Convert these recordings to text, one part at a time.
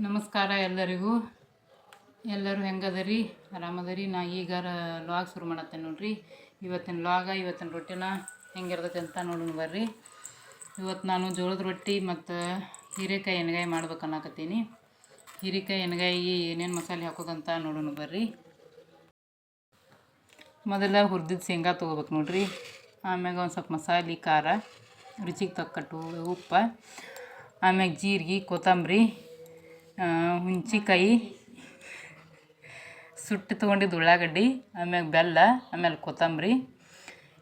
ನಮಸ್ಕಾರ ಎಲ್ಲರಿಗೂ. ಎಲ್ಲರೂ ಹೆಂಗದರಿ? ಆರಾಮದರಿ? ನಾ ಈಗ ಲಾಗ್ ಶುರು ಮಾಡತ್ತೇನೆ ನೋಡ್ರಿ. ಇವತ್ತಿನ ಲಾಗ, ಇವತ್ತಿನ ರೊಟ್ಟಿನ ಹೆಂಗಿರ್ತೈತೆ ಅಂತ ನೋಡೋಣ ಬರ್ರಿ. ಇವತ್ತು ನಾನು ಜೋಳದ ರೊಟ್ಟಿ ಮತ್ತು ಹೀರೆಕಾಯಿ ಎಣ್ಗಾಯಿ ಮಾಡ್ಬೇಕು ಅನ್ನಕತ್ತೀನಿ. ಹೀರೆಕಾಯಿ ಎಣ್ಗಾಯಿ ಏನೇನು ಮಸಾಲೆ ಹಾಕೋದಂತ ನೋಡೋಣ ಬರ್ರಿ. ಮೊದಲ ಹುರಿದಿದ್ದು ಶೇಂಗಾ ತೊಗೋಬೇಕು ನೋಡ್ರಿ. ಆಮ್ಯಾಗ ಒಂದು ಸ್ವಲ್ಪ ಮಸಾಲೆ, ಖಾರ, ರುಚಿಗೆ ತಕ್ಕಟ್ಟು ಉಪ್ಪು, ಆಮ್ಯಾಗ ಜೀರಿಗೆ, ಕೊತ್ತಂಬರಿ, ಹುಂಚಿಕಾಯಿ, ಸುಟ್ಟು ತೊಗೊಂಡಿದ್ದು ಉಳ್ಳಾಗಡ್ಡಿ, ಆಮ್ಯಾಗ ಬೆಲ್ಲ, ಆಮೇಲೆ ಕೊತ್ತಂಬರಿ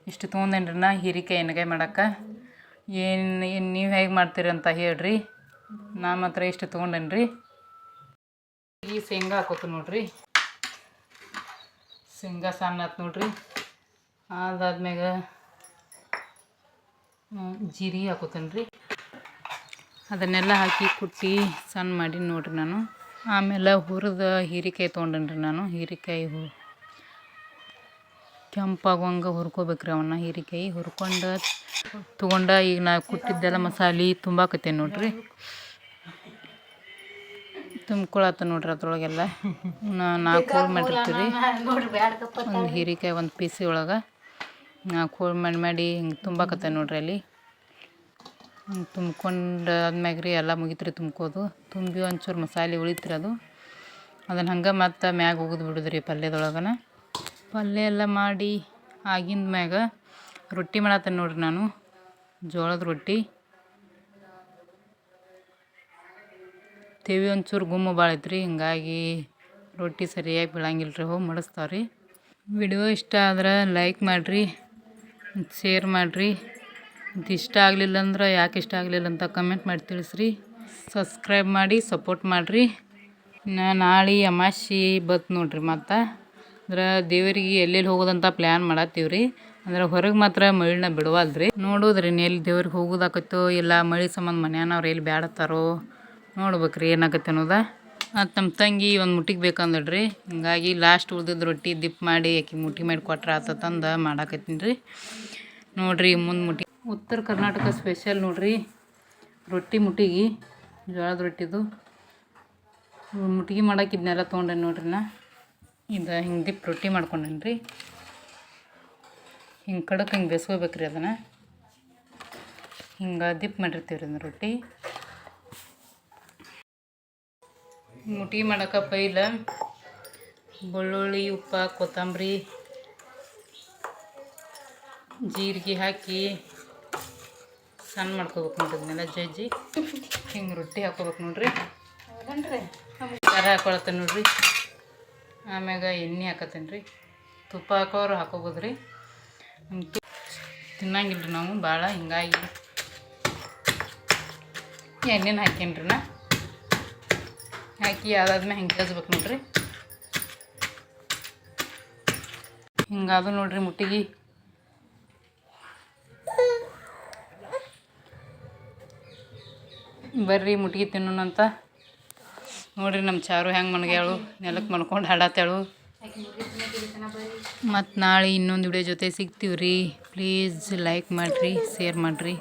ಇಷ್ಟು ತೊಗೊಂಡೇನ್ರಿ ನಾ ಹೀರೆಕಾಯಿ ಎಣ್ಗಾಯಿ ಮಾಡೋಕ್ಕೆ. ಏನು ನೀವು ಹೇಗೆ ಮಾಡ್ತೀರಿ ಅಂತ ಹೇಳ್ರಿ. ನಾ ಮಾತ್ರ ಇಷ್ಟು ತೊಗೊಂಡೇನ್ರಿ. ಈ ಶೇಂಗಾ ಹಾಕೋತ ನೋಡ್ರಿ. ಶೇಂಗಾ ಸಣ್ಣ ಆತು ನೋಡ್ರಿ. ಅದಾದ್ಮ್ಯಾಗ ಜೀರಿಗೆ ಹಾಕೋತೇನೆ. ಅದನ್ನೆಲ್ಲ ಹಾಕಿ ಕುಟ್ಟಿ ಸಣ್ಣ ಮಾಡಿ ನೋಡ್ರಿ ನಾನು. ಆಮೇಲೆ ಹುರಿದ ಹೀರೆಕಾಯಿ ತೊಗೊಂಡೇನ್ರಿ ನಾನು. ಹೀರೆಕಾಯಿ ಕೆಂಪಾಗುವಂಗೆ ಹುರ್ಕೋಬೇಕ್ರಿ ಅವನ್ನ. ಹೀರೆಕಾಯಿ ಹುರ್ಕೊಂಡು ತೊಗೊಂಡ ಈಗ ನಾ ಕುಟ್ಟಿದ್ದೆಲ್ಲ ಮಸಾಲೆ ತುಂಬಾಕತ್ತೇನೆ ನೋಡ್ರಿ. ತುಂಬ್ಕೊಳತ್ತ ನೋಡ್ರಿ. ಅದ್ರೊಳಗೆಲ್ಲ 4 ಹೋಳು ಮಾಡಿರ್ತೀವಿ. ಒಂದು ಹೀರೆಕಾಯಿ ಒಂದು ಪೀಸಿ ಒಳಗೆ 4 ಹೋಳು ಮಾಡಿ ಹಿಂಗೆ ತುಂಬಾಕತ್ತೇನೆ ನೋಡ್ರಿ. ಅಲ್ಲಿ ತುಂಬ್ಕೊಂಡು ಆದ್ಮ್ಯಾಗ ರೀ ಎಲ್ಲ ಮುಗಿತ್ರಿ ತುಂಬ್ಕೋದು. ತುಂಬಿ ಒಂಚೂರು ಮಸಾಲೆ ಉಳಿತ್ರಿ ಅದು. ಅದನ್ನು ಹಂಗೆ ಮತ್ತು ಮ್ಯಾಗ ಹೋಗೋದು ಬಿಡೋದ್ರಿ ಪಲ್ಯದೊಳಗನ. ಪಲ್ಯ ಎಲ್ಲ ಮಾಡಿ ಆಗಿಂದ ಮ್ಯಾಗ ರೊಟ್ಟಿ ಮಾಡತ್ತೇನೆ ನೋಡ್ರಿ ನಾನು. ಜೋಳದ ರೊಟ್ಟಿ ತೆವಿ ಒಂಚೂರು ಗುಮ್ಮ ಭಾಳ ಐತ್ರಿ. ಹಿಂಗಾಗಿ ರೊಟ್ಟಿ ಸರಿಯಾಗಿ ಬೀಳಂಗಿಲ್ಲ ರೀ, ಹೋಗಿ ಮಡಿಸ್ತಾವ್ರಿ. ವಿಡಿಯೋ ಇಷ್ಟ ಆದ್ರೆ ಲೈಕ್ ಮಾಡಿರಿ, ಶೇರ್ ಮಾಡಿರಿ. ಇಷ್ಟ ಆಗಲಿಲ್ಲ ಅಂದ್ರೆ ಯಾಕೆ ಇಷ್ಟ ಆಗಲಿಲ್ಲ ಅಂತ ಕಮೆಂಟ್ ಮಾಡಿ ತಿಳಿಸ್ರಿ. ಸಬ್ಸ್ಕ್ರೈಬ್ ಮಾಡಿ ಸಪೋರ್ಟ್ ಮಾಡಿರಿ. ನಾಳೆ ಅಮಾವಾಸ್ಯೆ ಬತ್ತು ನೋಡ್ರಿ. ಮತ್ತು ಅಂದ್ರೆ ದೇವರಿಗೆ ಎಲ್ಲೆಲ್ಲಿ ಹೋಗೋದಂತ ಪ್ಲ್ಯಾನ್ ಮಾಡತ್ತೀವ್ರಿ. ಅಂದ್ರೆ ಹೊರಗೆ ಮಾತ್ರ ಮಳಿನ ಬಿಡವಲ್ರಿ. ನೋಡೋದ್ರಿ ಎಲ್ಲಿ ದೇವ್ರಿಗೆ ಹೋಗೋದಾಕತ್ತೋ ಇಲ್ಲ ಮಳೆ ಸಂಬಂಧ ಮನ್ಯಾನವ್ರು ಎಲ್ಲಿ ಬ್ಯಾಡತ್ತಾರೋ ನೋಡ್ಬೇಕ್ರಿ ಏನಾಗತ್ತೆ ಅನ್ನೋದ. ಮತ್ತು ನಮ್ಮ ತಂಗಿ ಒಂದು ಮುಟ್ಟಿಗೆ ಬೇಕಂದಳ್ರಿ. ಹಿಂಗಾಗಿ ಲಾಸ್ಟ್ ಉಳ್ದಿದ್ದು ರೊಟ್ಟಿ ದಿಪ್ ಮಾಡಿ ಆಕಿ ಮುಟ್ಟಿ ಮಾಡಿ ಕೊಟ್ರೆ ಆತಂದು ಮಾಡಾಕತ್ತೀನಿ ರೀ. ನೋಡಿರಿ ಮುಂದೆ ಮುಟ್ಟಿ ಉತ್ತರ ಕರ್ನಾಟಕ ಸ್ಪೆಷಲ್ ನೋಡ್ರಿ. ರೊಟ್ಟಿ ಮುಟ್ಟಿಗೆ ಜೋಳದ ರೊಟ್ಟಿದು ಮುಟ್ಟಿಗೆ ಮಾಡಕ್ಕೆ ಇದನ್ನೆಲ್ಲ ತೊಗೊಂಡೇನಿ ನೋಡ್ರಿ. ನಾ ಇದು ಹಿಂಗೆ ದಿಪ್ ರೊಟ್ಟಿ ಮಾಡ್ಕೊಂಡೇನಿ ರೀ. ಹಿಂಗೆ ಕಡಕ್ಕೆ ಹಿಂಗೆ ಬೇಯಿಸ್ಕೋಬೇಕ್ರಿ. ಅದನ್ನು ಹಿಂಗೆ ದಿಪ್ ಮಾಡಿರ್ತೀವಿ ರೀ ರೊಟ್ಟಿ. ಮುಟ್ಟಿಗೆ ಮಾಡೋಕೆ ಪೈಲ ಬೆಳ್ಳುಳ್ಳಿ, ಉಪ್ಪು, ಕೊತ್ತಂಬರಿ, ಜೀರಿಗೆ ಹಾಕಿ ಸಣ್ಣ ಮಾಡ್ಕೋಬೇಕು ನೋಡ್ರಿ. ಅದನ್ನೆಲ್ಲ ಜಜ್ಜಿ ಹಿಂಗೆ ರೊಟ್ಟಿ ಹಾಕೋಬೇಕು ನೋಡ್ರಿ. ಖಾರ ಹಾಕೊಳತ್ತೇನೆ ನೋಡ್ರಿ. ಆಮ್ಯಾಗ ಎಣ್ಣೆ ಹಾಕತ್ತೇನೆ ರೀ. ತುಪ್ಪ ಹಾಕೋರು ಹಾಕೋಬೋದು ರೀ. ತಿನ್ನಂಗಿಲ್ಲ ರೀ ನಾವು ಭಾಳ. ಹಿಂಗಾಗಿ ಎಣ್ಣೆನ ಹಾಕೇನಿ ರೀ. ನಾ ಹಾಕಿ ಅದಾದ್ಮೇಲೆ ಹಿಂಗೆ ಕಲಿಸ್ಬೇಕು ನೋಡ್ರಿ. ಹಿಂಗಾದು ನೋಡ್ರಿ ಮುಟ್ಟಿಗೆ. ಬರ್ರಿ ಮುಟ್ಟಿಗೆ ತಿನ್ನೋಣಂತ. ನೋಡ್ರಿ ನಮ್ಮ ಚಾರು ಹೆಂಗೆ ಮಣ್ಗ್ಯಾಳು, ನೆಲಕ್ಕೆ ಮಣ್ಕೊಂಡು ಹಾಡತ್ತೇಳು. ಮತ್ತು ನಾಳೆ ಇನ್ನೊಂದು ವಿಡಿಯೋ ಜೊತೆ ಸಿಗ್ತೀವಿ ರೀ. ಪ್ಲೀಸ್ ಲೈಕ್ ಮಾಡಿರಿ, ಶೇರ್ ಮಾಡಿರಿ.